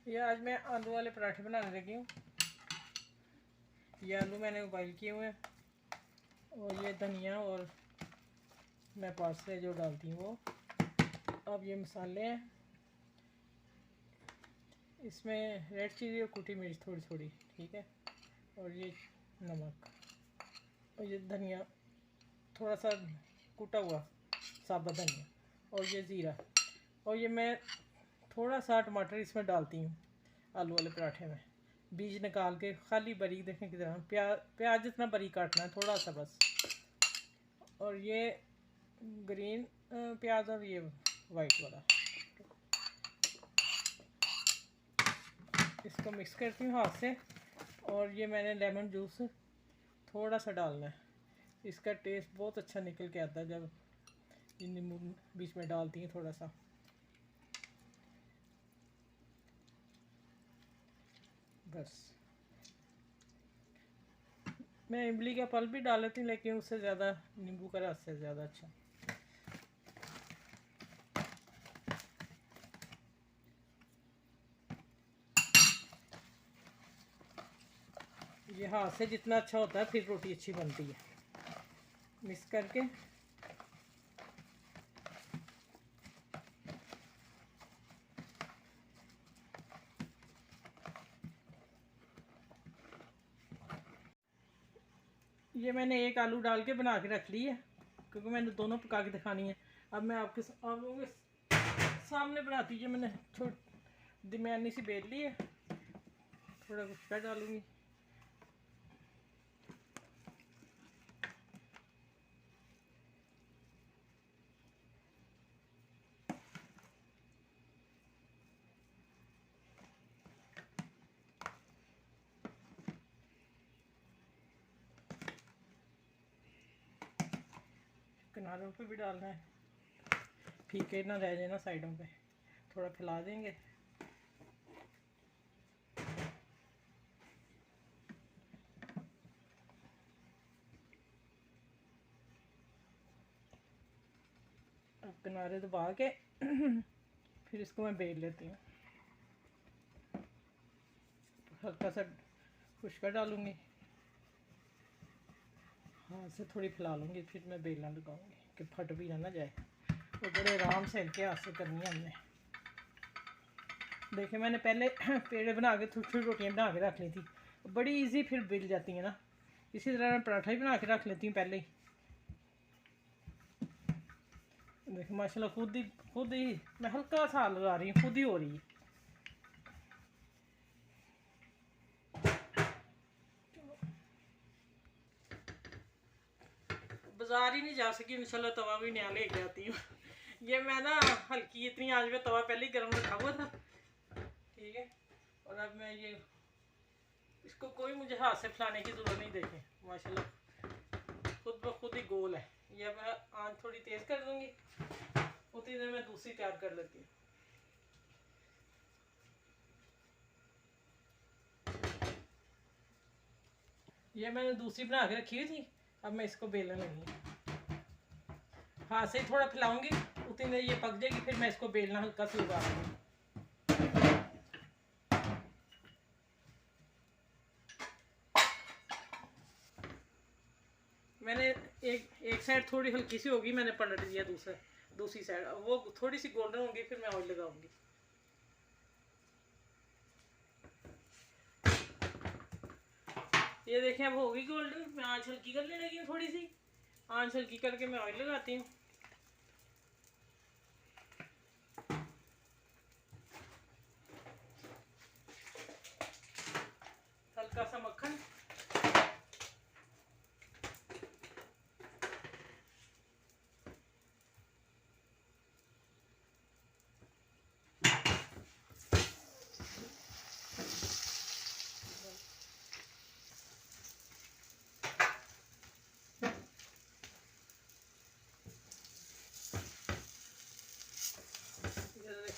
ये आज मैं आलू वाले पराठे बनाने लगी हूँ। ये आलू मैंने बॉईल किए हुए हैं और ये धनिया और मैं पार्सले जो डालती हूँ वो। अब ये मसाले हैं, इसमें रेड चिली और कुटी मिर्च थोड़ी थोड़ी, ठीक है। और ये नमक और ये धनिया थोड़ा सा कुटा हुआ साबुत धनिया और ये ज़ीरा। और ये मैं थोड़ा सा टमाटर इसमें डालती हूँ आलू वाले पराठे में, बीज निकाल के खाली बारीक देखने की तरह। प्याज जितना बारीक काटना है, थोड़ा सा बस। और ये ग्रीन प्याज और ये वाइट वाला, इसको मिक्स करती हूँ हाथ से। और ये मैंने लेमन जूस थोड़ा सा डालना है, इसका टेस्ट बहुत अच्छा निकल के आता है जब ये नींबू बीच में डालती हैं थोड़ा सा। बस मैं इमली का पल्प भी डाल लेती हूँ, लेकिन उससे ज़्यादा नींबू का रस से ज़्यादा अच्छा। ये हाथ से जितना अच्छा होता है फिर रोटी अच्छी बनती है। मिक्स करके ये मैंने एक आलू डाल के बना के रख ली है, क्योंकि मैंने दोनों पका के दिखानी है। अब मैं आप लोगों के सामने बनाती है। मैंने दरमियानी सी बेल ली है, थोड़ा कुछ कर डालूँगी। किनारों पे भी डालना है, फीके ना रह जाए ना साइडों पे, थोड़ा फैला देंगे। अब किनारे दबा के फिर इसको मैं बेल लेती हूँ। हल्का सा खुश्का डालूँगी, हाथ से थोड़ी फैला लूँगी, फिर मैं बेलना लगाऊँगी कि फट भी ना जाए। और बड़े आराम से हल्के हाथ से करनी है हमने। देखिए मैंने पहले पेड़े बना के छोटी छोटी रोटियाँ बना के रख ली थी, बड़ी इजी फिर बेल जाती हैं ना। इसी तरह मैं पराठा ही बना के रख लेती हूँ पहले ही। देखिए माशाल्लाह खुद ही मैं हल्का सा लगा रही हूँ, खुद ही हो रही है। बाजार ही नहीं जा सकी, इंशाल्लाह तवा भी नया लेके आती हूँ। ये मैं ना हल्की इतनी आंच में तवा पहले ही गर्म रखा हुआ था, ठीक है। और अब मैं ये इसको कोई मुझे हाथ से फैलाने की ज़रूरत नहीं। देखें माशाल्लाह खुद ब खुद ही गोल है। ये मैं आंच थोड़ी तेज़ कर दूँगी, उतनी देर में दूसरी तैयार कर लेती हूँ। ये मैंने दूसरी बना के रखी हुई थी, अब मैं इसको बेलने लगी हूँ। हाथ से ही थोड़ा फैलाऊंगी, उतनी देर ये पक जाएगी, फिर मैं इसको बेलना हल्का सा लगा दूँगी। मैंने एक साइड थोड़ी हल्की सी होगी, मैंने पलट दिया दूसरी साइड, वो थोड़ी सी गोल्डन होगी, फिर मैं ऑयल लगाऊंगी। ये देखें अब होगी गोल्डन। मैं आंच हल्की करने लगी हूँ, थोड़ी सी आंच हल्की करके मैं ऑयल लगाती हूँ। हल्का सा मक्खन,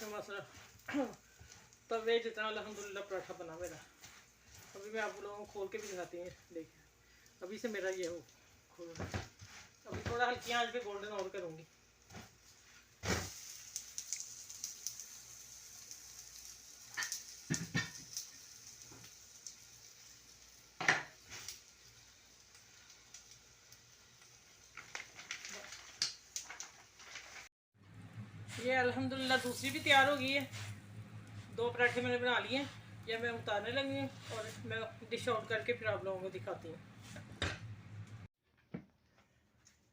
मसला तवे जितना अल्हम्दुलिल्लाह पराठा बना मेरा। अभी मैं आप लोगों को खोल के भी दिखाती हूँ। देखिए अभी से मेरा ये हो खोल, अभी थोड़ा हल्की आंच पे गोल्डन और करूँगी। ये अल्हम्दुलिल्लाह दूसरी भी तैयार हो गई है। 2 पराठे मैंने बना लिए हैं, ये मैं उतारने लगी हूँ और मैं डिश आउट करके फिर आप लोगों को दिखाती हूँ।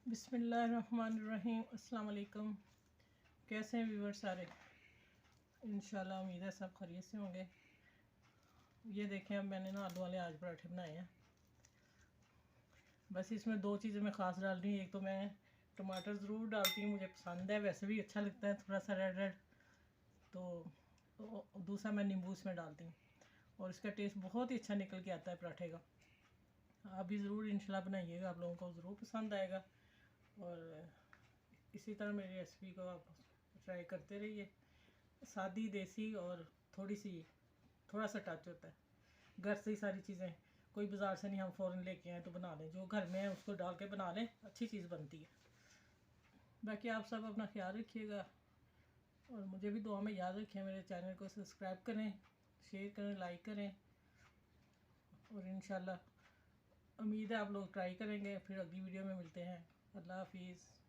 बिस्मिल्लाहिर्रहमानिर्रहीम, अस्सलाम वालेकुम। कैसे हैं व्यूअर्स सारे? इंशाल्लाह उम्मीद है सब खैरियत से होंगे। ये देखें, अब मैंने ना आलू वाले आज पराठे बनाए हैं। बस इसमें 2 चीज़ें मैं ख़ास डाल रही हूँ। एक तो मैं टमाटर ज़रूर डालती हूँ, मुझे पसंद है, वैसे भी अच्छा लगता है थोड़ा सा रेड रेड। तो दूसरा मैं नींबू इसमें डालती हूँ और इसका टेस्ट बहुत ही अच्छा निकल के आता है पराठे का। आप भी ज़रूर इंशाल्लाह बनाइएगा, आप लोगों को ज़रूर पसंद आएगा। और इसी तरह मेरी रेसिपी को आप ट्राई करते रहिए। सादी, देसी और थोड़ा सा टच होता है। घर से ही सारी चीज़ें, कोई बाज़ार से नहीं हम फ़ौरन लेके आए तो बना लें, जो घर में है उसको डाल के बना लें, अच्छी चीज़ बनती है। बाकी आप सब अपना ख्याल रखिएगा और मुझे भी दुआ में याद रखें। मेरे चैनल को सब्सक्राइब करें, शेयर करें, लाइक करें और इंशाल्लाह उम्मीद है आप लोग ट्राई करेंगे। फिर अगली वीडियो में मिलते हैं। अल्लाह हाफिज़।